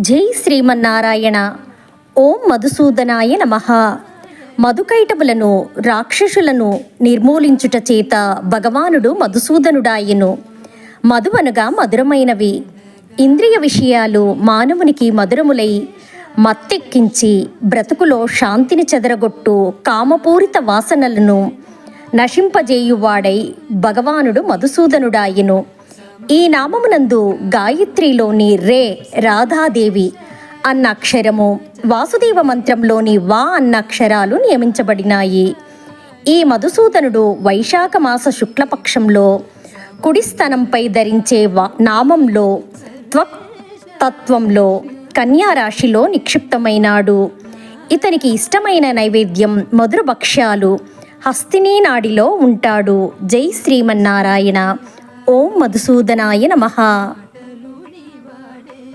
జై శ్రీమన్నారాయణ. ఓం మధుసూదనాయ నమః. మధుకైటములను రాక్షసులను నిర్మూలించుట చేత భగవానుడు మధుసూదనుడాయెను. మధువనగా మధురమైనవి. ఇంద్రియ విషయాలు మానవునికి మధురములై మత్తెక్కించి బ్రతుకులో శాంతిని చెదరగొట్టు కామపూరిత వాసనలను నశింపజేయువాడై భగవానుడు మధుసూదనుడాయెను. ఈ నామమునందు గాయత్రిలోని రే రాధాదేవి అన్న అక్షరము, వాసుదేవ మంత్రంలోని వా అన్న అక్షరాలు నియమించబడినాయి. ఈ మధుసూదనుడు వైశాఖ మాస శుక్లపక్షంలో కుడి స్థనంపై ధరించే నామంలో త్వక్ తత్వంలో కన్యారాశిలో నిక్షిప్తమైనాడు. ఇతనికి ఇష్టమైన నైవేద్యం మధుర భక్ష్యాలు. హస్తినీ నాడిలో ఉంటాడు. జై శ్రీమన్నారాయణ. ఓం మధుసూదనాయ నమః.